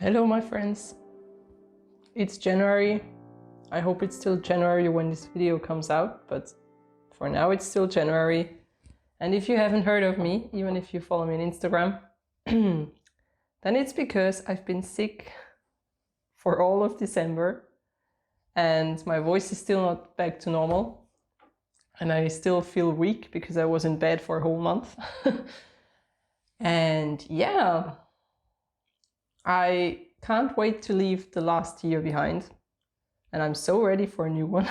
Hello my friends, it's January. I hope it's still January when this video comes out, but for now it's still January. And if you haven't heard of me, even if you follow me on Instagram, then it's because I've been sick for all of December and my voice is still not back to normal. And I still feel weak because I was in bed for a whole month. And yeah, I can't wait to leave the last year behind. And I'm so ready for a new one.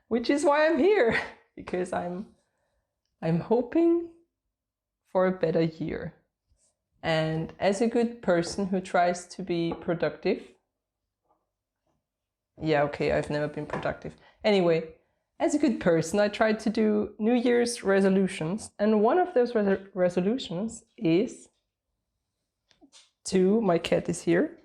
Which is why I'm here, because I'm hoping for a better year. And as a good person who tries to be productive, yeah, okay, I've never been productive. Anyway, as a good person, I tried to do New Year's resolutions. And one of those resolutions is my cat is here.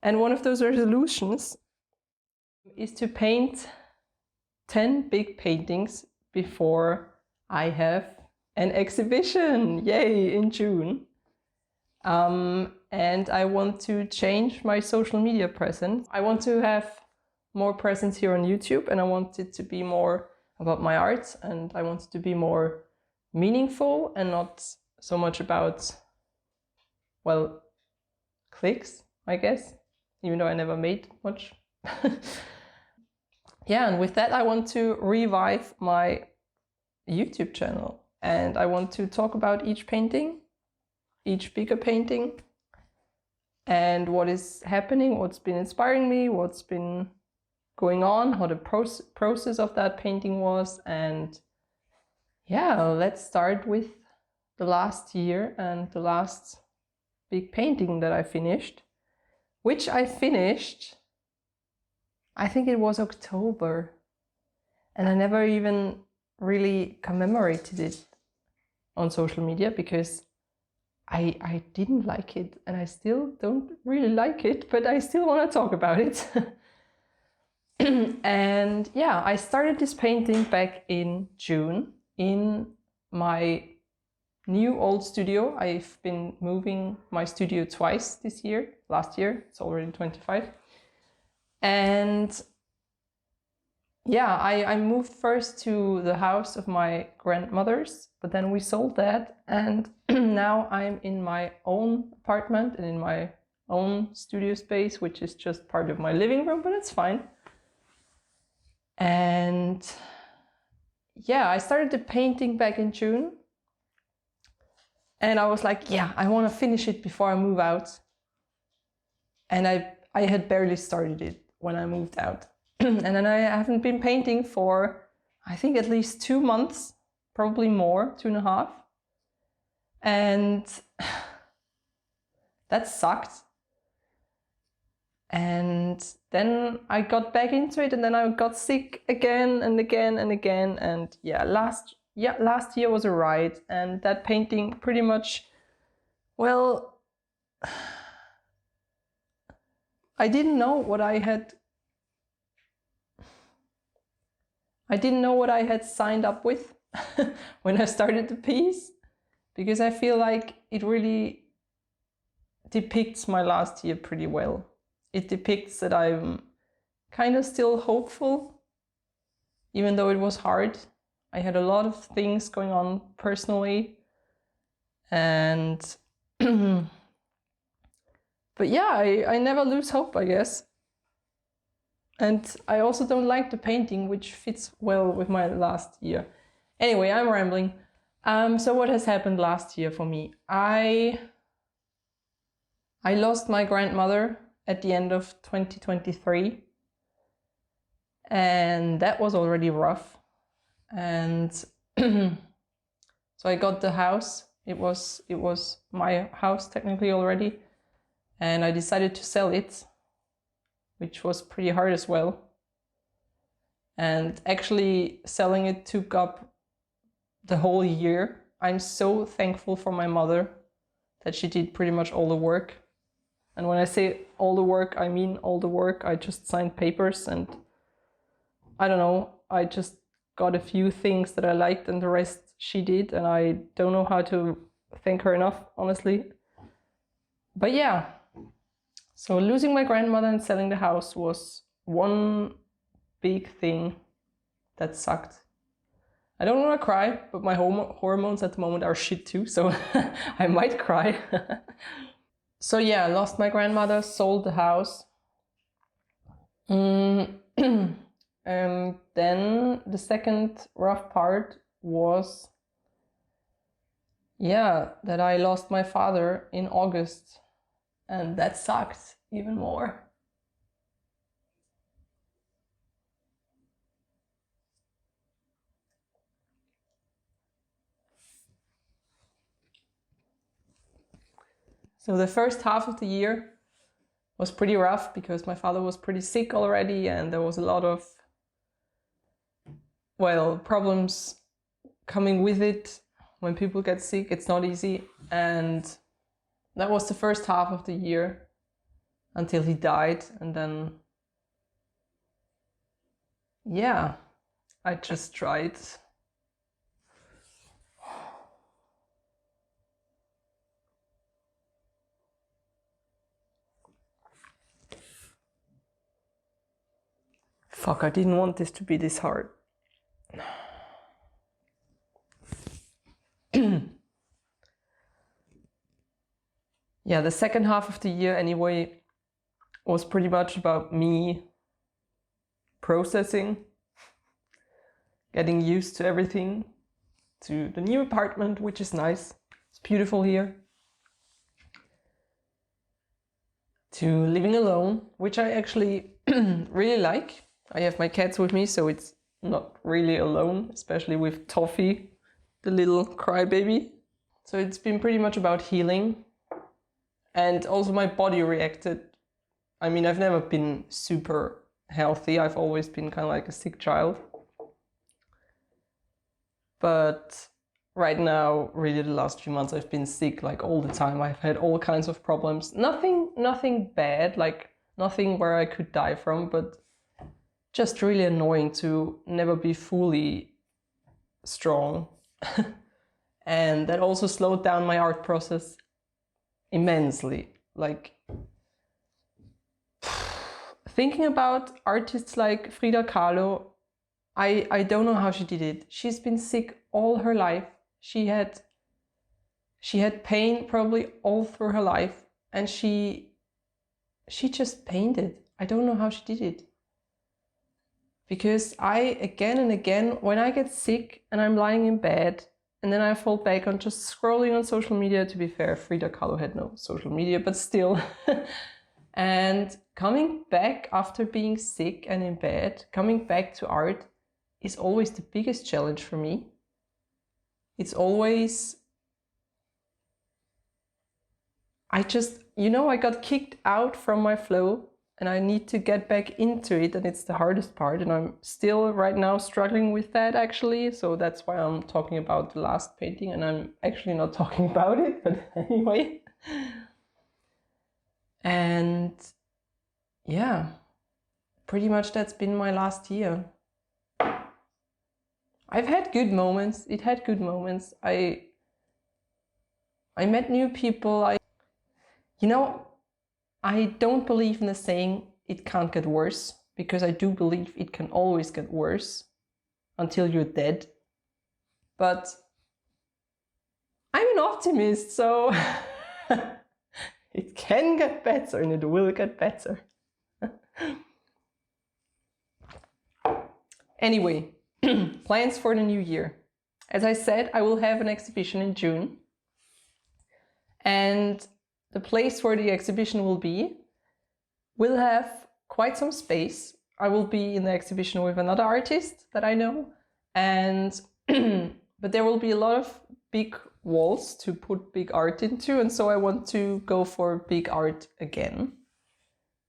And one of those resolutions is to paint 10 big paintings before I have an exhibition, yay, in June. And I want to change my social media presence. I want to have more presence here on YouTube, and I want it to be more about my art, and I want it to be more meaningful and not so much about, well, clicks, I guess, even though I never made much. Yeah, and with that I want to revive my YouTube channel, and I want to talk about each painting, each bigger painting, and what is happening, what's been inspiring me, what's been going on, how the process of that painting was. And yeah, let's start with the last year and the last big painting that I finished, which I finished, I think it was October, and I never even really commemorated it on social media because I didn't like it, and I still don't really like it, but I still want to talk about it. And yeah, I started this painting back in June in my new old studio. I've been moving my studio twice this year. Last year, it's already 25. And yeah, I moved first to the house of my grandmother's, but then we sold that, and now I'm in my own apartment and in my own studio space, which is just part of my living room, but it's fine. And yeah, I started the painting back in June, and I was like, yeah, I want to finish it before I move out. And I had barely started it when I moved out. And then I haven't been painting for, I think, at least 2 months, probably more, 2.5. And that sucked. And then I got back into it, and then I got sick again and again and again. And yeah, last year was a ride, and that painting pretty much, well, I didn't know what I had signed up with when I started the piece, because I feel like it really depicts my last year pretty well. It depicts that I'm kind of still hopeful, even though it was hard. I had a lot of things going on personally, and but yeah, I never lose hope, I guess. And I also don't like the painting, which fits well with my last year. Anyway, I'm rambling. So what has happened last year for me? I lost my grandmother at the end of 2023. And that was already rough. And so I got the house. It was my house technically already. And I decided to sell it, which was pretty hard as well. And actually selling it took up the whole year. I'm so thankful for my mother that she did pretty much all the work. And when I say all the work, I mean all the work. I just signed papers, and I don't know, I just got a few things that I liked, and the rest she did, and I don't know how to thank her enough, honestly. But yeah, so losing my grandmother and selling the house was one big thing that sucked. I don't want to cry, but my hormones at the moment are shit too, so I might cry. So yeah, I lost my grandmother, sold the house. And then the second rough part was, yeah, that I lost my father in August, and that sucked even more. So the first half of the year was pretty rough because my father was pretty sick already, and there was a lot of, well, problems coming with it. When people get sick, it's not easy. And that was the first half of the year until he died. And then, yeah, I just tried. Fuck, I didn't want this to be this hard. Yeah, the second half of the year anyway was pretty much about me processing, getting used to everything, to the new apartment, which is nice. It's beautiful here. To living alone, which I actually really like. I have my cats with me, so it's not really alone, especially with Toffee, the little crybaby. So it's been pretty much about healing. And also my body reacted. I mean, I've never been super healthy. I've always been kind of like a sick child. But right now, really the last few months, I've been sick like all the time. I've had all kinds of problems. Nothing bad, like nothing where I could die from, but just really annoying to never be fully strong. And that also slowed down my art process immensely. Like, thinking about artists like Frida Kahlo, I don't know how she did it. She's been sick all her life. She had pain probably all through her life, and she just painted. I don't know how she did it. Because I, again and again, when I get sick and I'm lying in bed, and then I fall back on just scrolling on social media. To be fair, Frida Kahlo had no social media, but still. And coming back after being sick and in bed, coming back to art is always the biggest challenge for me. It's always, I got kicked out from my flow and I need to get back into it, and it's the hardest part, and I'm still right now struggling with that actually, so that's why I'm talking about the last painting, and I'm actually not talking about it, but anyway. And yeah, pretty much that's been my last year. I've had good moments. It had good moments. I met new people. I don't believe in the saying, it can't get worse, because I do believe it can always get worse until you're dead. But I'm an optimist, so it can get better and it will get better. Anyway, plans for the new year. As I said, I will have an exhibition in June. And the place where the exhibition will have quite some space. I will be in the exhibition with another artist that I know, and but there will be a lot of big walls to put big art into, and so I want to go for big art again,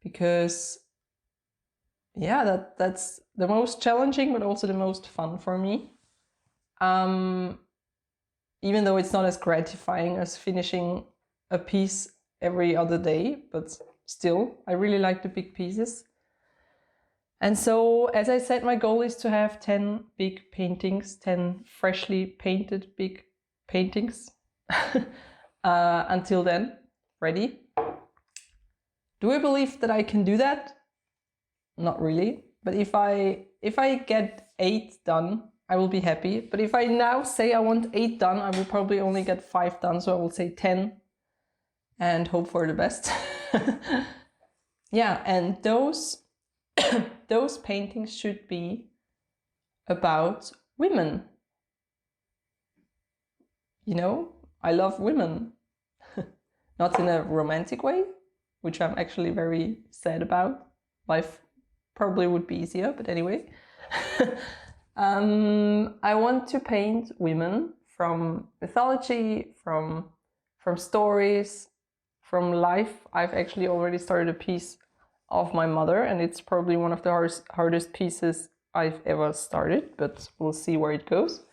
because yeah, that's the most challenging but also the most fun for me. Even though it's not as gratifying as finishing a piece every other day, but still, I really like the big pieces. And so, as I said, my goal is to have 10 big paintings, 10 freshly painted big paintings until then, ready. Do I believe that I can do that? Not really. But if I get 8 done, I will be happy. But if I now say I want 8 done, I will probably only get 5 done. So I will say 10 and hope for the best. Yeah, and those those paintings should be about women. You know, I love women. Not in a romantic way, which I'm actually very sad about. Life probably would be easier, but anyway. I want to paint women from mythology, from stories, from life. I've actually already started a piece of my mother, and it's probably one of the hardest pieces I've ever started, but we'll see where it goes.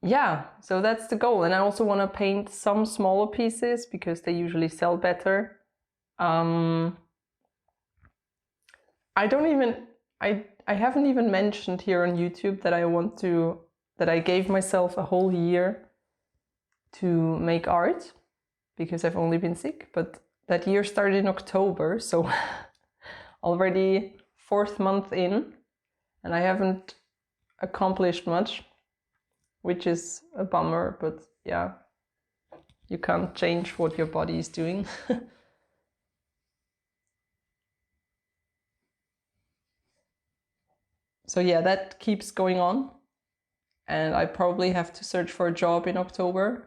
Yeah, so that's the goal. And I also want to paint some smaller pieces because they usually sell better. I haven't even mentioned here on YouTube that I gave myself a whole year to make art because I've only been sick, but that year started in October, so already 4th month in, and I haven't accomplished much, which is a bummer, but yeah, you can't change what your body is doing. So yeah, that keeps going on, and I probably have to search for a job in October.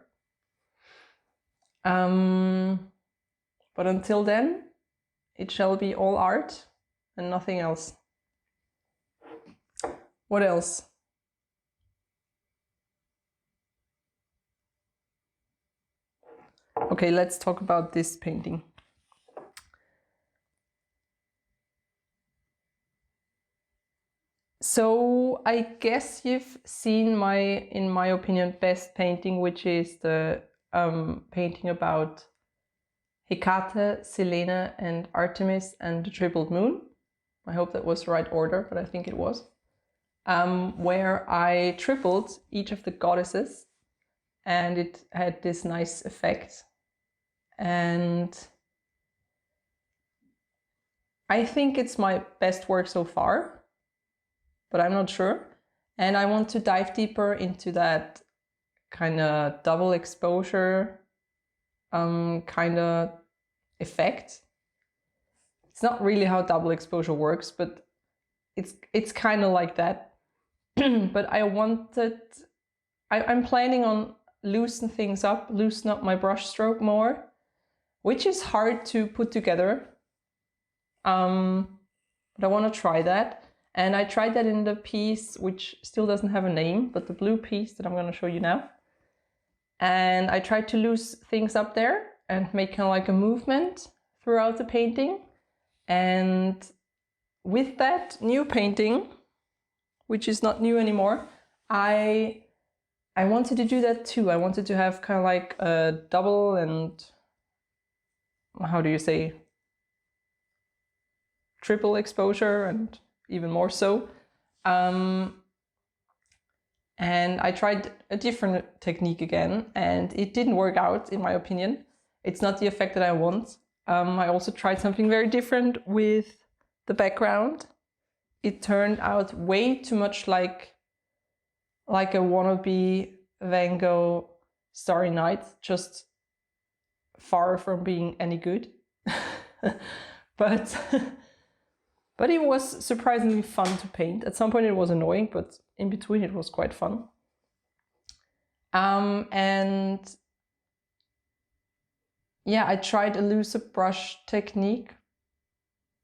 But until then, it shall be all art and nothing else. What else? Okay, let's talk about this painting. So I guess you've seen in my opinion, best painting, which is the painting about Hecate, Selene, and Artemis and the Tripled Moon. I hope that was the right order, but I think it was. Where I tripled each of the goddesses, and it had this nice effect. And I think it's my best work so far, but I'm not sure. And I want to dive deeper into that kind of double exposure kind of effect. It's not really how double exposure works, but it's kind of like that. But I'm planning on loosen up my brush stroke more, which is hard to put together. But I want to try that. And I tried that in the piece, which still doesn't have a name, but the blue piece that I'm going to show you now. And I tried to loose things up there and make kind of like a movement throughout the painting. And with that new painting, which is not new anymore, I wanted to do that too. I wanted to have kind of like a double and, how do you say, triple exposure, and even more so. And I tried a different technique again, and it didn't work out, in my opinion. It's not the effect that I want. I also tried something very different with the background. It turned out way too much like a wannabe Van Gogh Starry Night, just far from being any good. But it was surprisingly fun to paint. At some point it was annoying, but in between it was quite fun. And yeah, I tried a looser brush technique,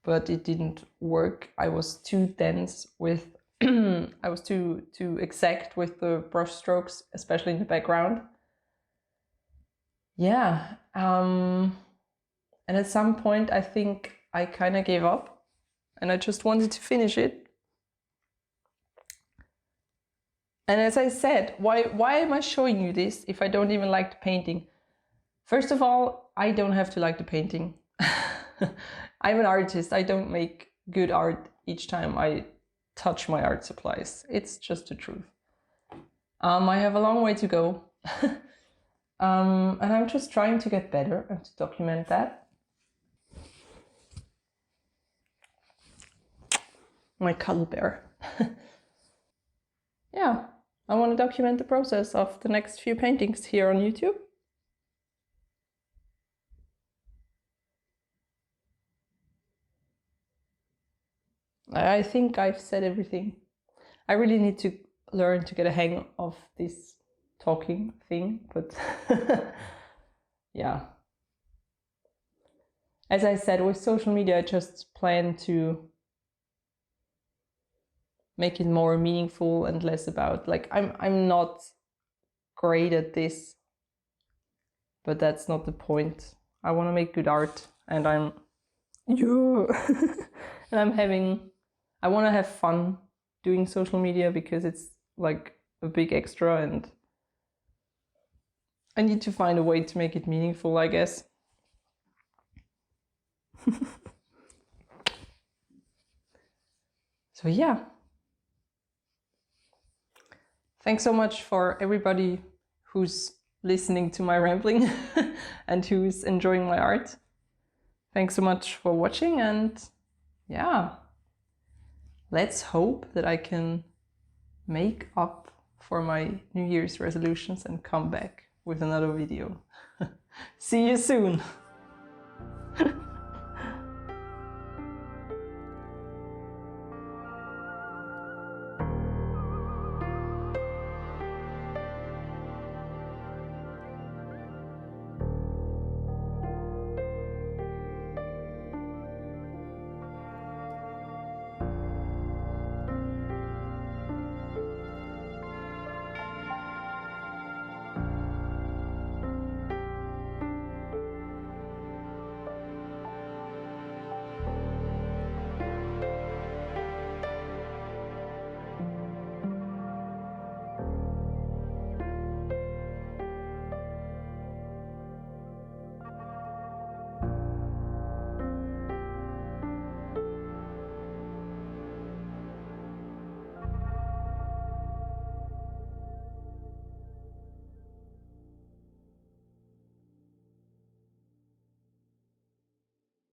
but it didn't work. I was too dense with, I was too exact with the brush strokes, especially in the background. Yeah, and at some point I think I kind of gave up. And I just wanted to finish it. And as I said, why am I showing you this if I don't even like the painting? First of all, I don't have to like the painting. I'm an artist. I don't make good art each time I touch my art supplies. It's just the truth. I have a long way to go. And I'm just trying to get better and to document that. My cuddle bear. Yeah, I want to document the process of the next few paintings here on YouTube. I think I've said everything. I really need to learn to get a hang of this talking thing, but yeah. As I said, with social media, I just plan to make it more meaningful and less about, like, I'm not great at this, but that's not the point. I want to make good art, and I want to have fun doing social media because it's like a big extra, and I need to find a way to make it meaningful, I guess. So yeah. Thanks so much for everybody who's listening to my rambling and who's enjoying my art. Thanks so much for watching, and yeah, let's hope that I can make up for my New Year's resolutions and come back with another video. See you soon!